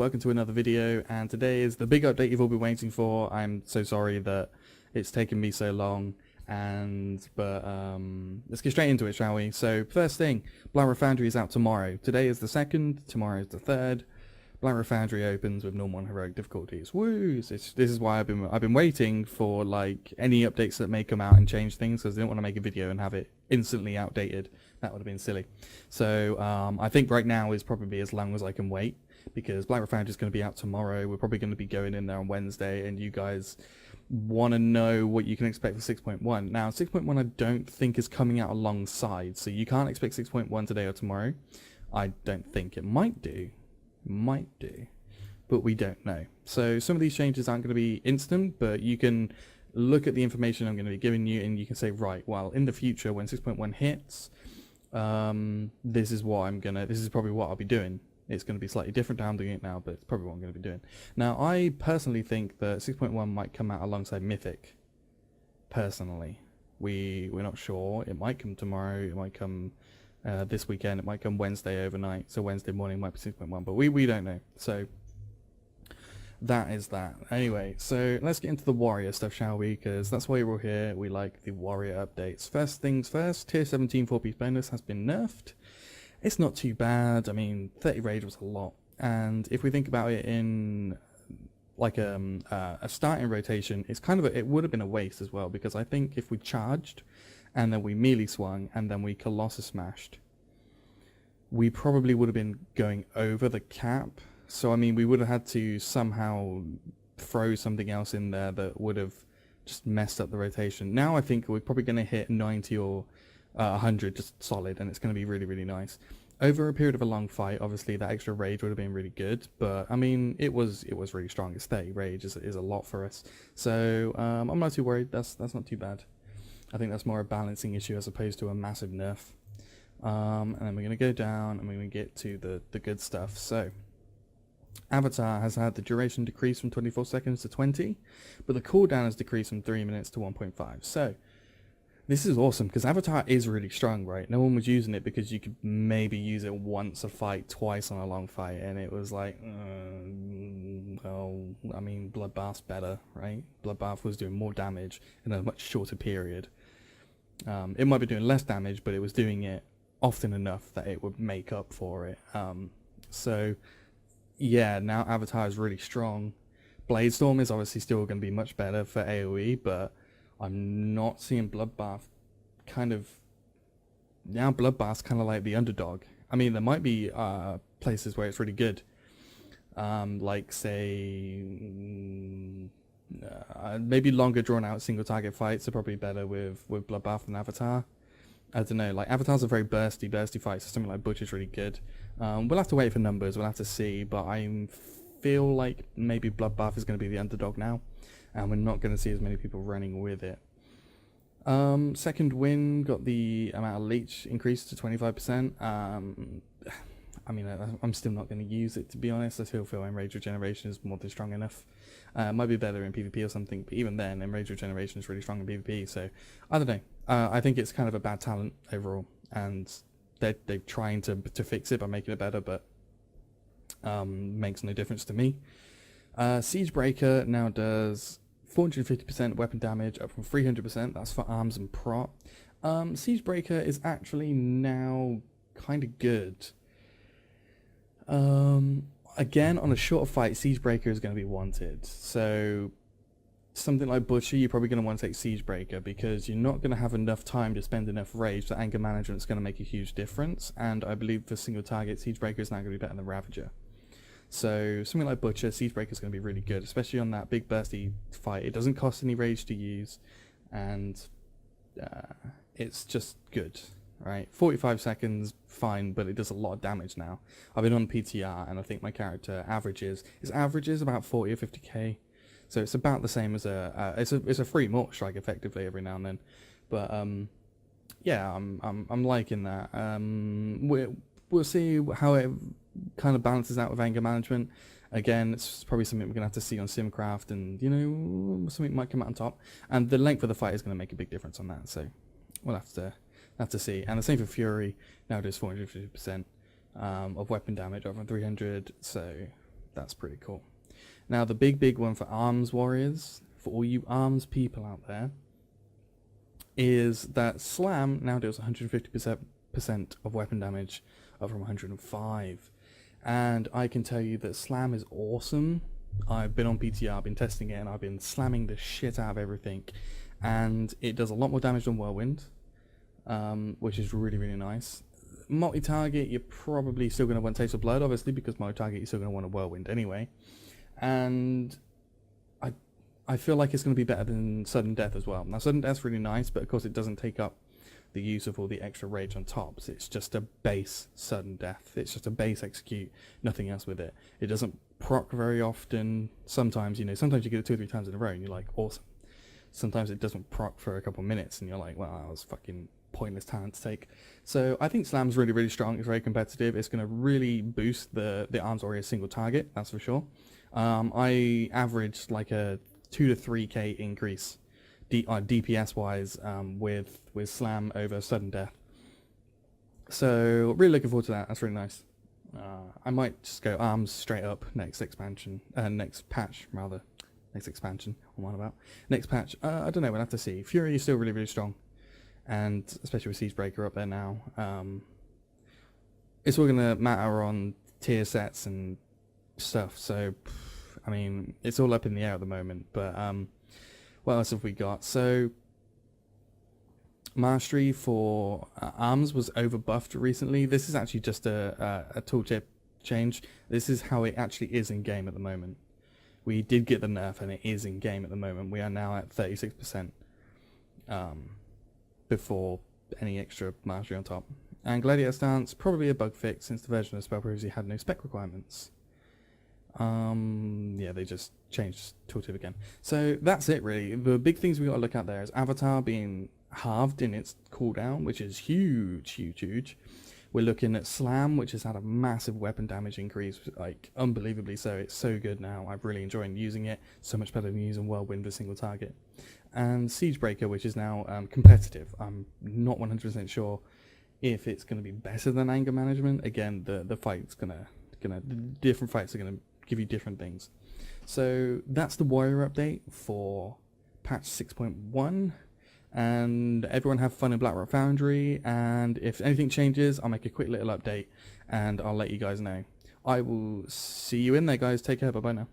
Welcome to another video, and today is the big update you've all been waiting for. I'm so sorry that it's taken me so long, but let's get straight into it, shall we? So first thing, Black Foundry is out tomorrow. Today is the 2nd, tomorrow is the 3rd. Black Foundry opens with normal and heroic difficulties. Woo! This is why I've been waiting for like any updates that may come out and change things, because I didn't want to make a video and have it instantly outdated. That would have been silly. So I think right now is probably as long as I can wait, because Black Foundry is going to be out tomorrow. We're probably going to be going in there on Wednesday, and you guys want to know what you can expect for 6.1. Now 6.1 I don't think is coming out alongside, so you can't expect 6.1 today or tomorrow. I don't think. It might do, but we don't know. So some of these changes aren't going to be instant, but you can look at the information I'm going to be giving you and you can say, right, well, in the future when 6.1 hits, this is probably what I'll be doing. It's going to be slightly different to how I'm doing it now, but it's probably what I'm going to be doing. Now, I personally think that 6.1 might come out alongside Mythic. Personally, we're not sure. It might come tomorrow. It might come this weekend. It might come Wednesday overnight. So Wednesday morning might be 6.1, but we don't know. So that is that. Anyway, so let's get into the warrior stuff, shall we? Because that's why we're all here. We like the warrior updates. First things first, tier 17 4-piece bonus has been nerfed. It's not too bad. I mean, 30 rage was a lot, and if we think about it in like a starting rotation, it's kind of it would have been a waste as well, because I think if we charged and then we melee swung and then we Colossus smashed, we probably would have been going over the cap. So I mean, we would have had to somehow throw something else in there that would have just messed up the rotation. Now I think we're probably going to hit 90 or 100 just solid, and it's going to be really, really nice. Over a period of a long fight, obviously that extra rage would have been really good, but I mean, it was really strong. It's 30 rage is a lot for us, so I'm not too worried. That's not too bad. I think that's more a balancing issue as opposed to a massive nerf. And then we're going to go down and we're going to get to the good stuff. So Avatar has had the duration decrease from 24 seconds to 20, but the cooldown has decreased from 3 minutes to 1.5. So this is awesome, because Avatar is really strong, right? No one was using it because you could maybe use it once a fight, twice on a long fight, and it was like, well, I mean, Bloodbath's better, right? Bloodbath was doing more damage in a much shorter period. It might be doing less damage, but it was doing it often enough that it would make up for it. So, yeah, now Avatar is really strong. Bladestorm is obviously still going to be much better for AoE, but I'm not seeing Bloodbath kind of... Now Bloodbath's kind of like the underdog. I mean, there might be places where it's really good. Like, say... maybe longer drawn out single target fights are probably better with Bloodbath than Avatar. I don't know, like Avatar's a very bursty fight, so something like Butch is really good. We'll have to wait for numbers, we'll have to see, but I feel like maybe Bloodbath is going to be the underdog now, and we're not going to see as many people running with it. Second Wind got the amount of leech increased to 25%. I mean, I'm still not going to use it, to be honest. I still feel Enrage Regeneration is more than strong enough. It might be better in PvP or something, but even then, Enrage Regeneration is really strong in PvP, so I don't know. I think it's kind of a bad talent overall, and they're trying to fix it by making it better, but makes no difference to me. Siegebreaker now does 450% weapon damage, up from 300%. That's for arms and prot. Siegebreaker is actually now kind of good. Again, on a shorter fight, Siegebreaker is going to be wanted. So something like Butcher, you're probably going to want to take Siegebreaker, because you're not going to have enough time to spend enough rage. The anger management is going to make a huge difference, and I believe for single target, Siegebreaker is now going to be better than Ravager. So something like Butcher, Siegebreaker is going to be really good, especially on that big bursty fight. It doesn't cost any rage to use, and it's just good. Right, 45 seconds, fine, but it does a lot of damage now. I've been on PTR, and I think my character averages about 40 or 50k, so it's about the same as it's a free mortar strike effectively every now and then. But yeah, I'm liking that. We'll see how it kind of balances out with anger management. Again, it's probably something we're gonna have to see on Simcraft, and you know, something might come out on top. And the length of the fight is gonna make a big difference on that, so we'll have to see. And the same for Fury, now does 450% of weapon damage over 300, so That's pretty cool. Now the big one for arms warriors, for all you arms people out there, is that Slam now does 150% of weapon damage up from 105. And I can tell you that Slam is awesome. I've been on PTR, I've been testing it, and I've been slamming the shit out of everything. And it does a lot more damage than Whirlwind, which is really, really nice. Multi-target, you're probably still going to want Taste of Blood, obviously, because multi-target you're still going to want a Whirlwind anyway. And I feel like it's going to be better than Sudden Death as well. Now, Sudden Death's really nice, but of course it doesn't take up the use of all the extra rage on tops. It's just a base Sudden Death. It's just a base execute, nothing else with it. It doesn't proc very often. Sometimes, you know, sometimes you get it 2 or 3 times in a row and you're like, awesome. Sometimes it doesn't proc for a couple of minutes and you're like, well, that was fucking pointless talent to take. So I think Slam's really, really strong. It's very competitive. It's going to really boost the Arms Warrior single target, that's for sure. I averaged like a 2 to 3k increase DPS wise with Slam over Sudden Death. So really looking forward to that. That's really nice. I might just go arms straight up next expansion, next patch rather. Next expansion, I'm on about. Next patch, I don't know, we'll have to see. Fury is still really, really strong. And especially with Siegebreaker up there now. It's all going to matter on tier sets and stuff. So, I mean, it's all up in the air at the moment. But what else have we got? So, Mastery for arms was overbuffed recently. This is actually just a tooltip change. This is how it actually is in game at the moment. We did get the nerf and it is in game at the moment. We are now at 36% before any extra mastery on top. And Gladiator Stance, probably a bug fix since the version of Spell previously had no spec requirements. Yeah, they just changed tooltip again. So that's it really. The big things we got to look at there is Avatar being halved in its cooldown, which is huge, huge, huge. We're looking at Slam, which has had a massive weapon damage increase, like unbelievably so. It's so good now. I'm really enjoying using it. So much better than using Whirlwind with single target. And Siegebreaker, which is now competitive. I'm not 100% sure if it's going to be better than Anger Management. Again, the fight's the different fights are gonna give you different things. So that's the Warrior update for patch 6.1. And everyone have fun in Blackrock Foundry, and if anything changes, I'll make a quick little update and I'll let you guys know. I will see you in there, guys. Take care. Bye bye now.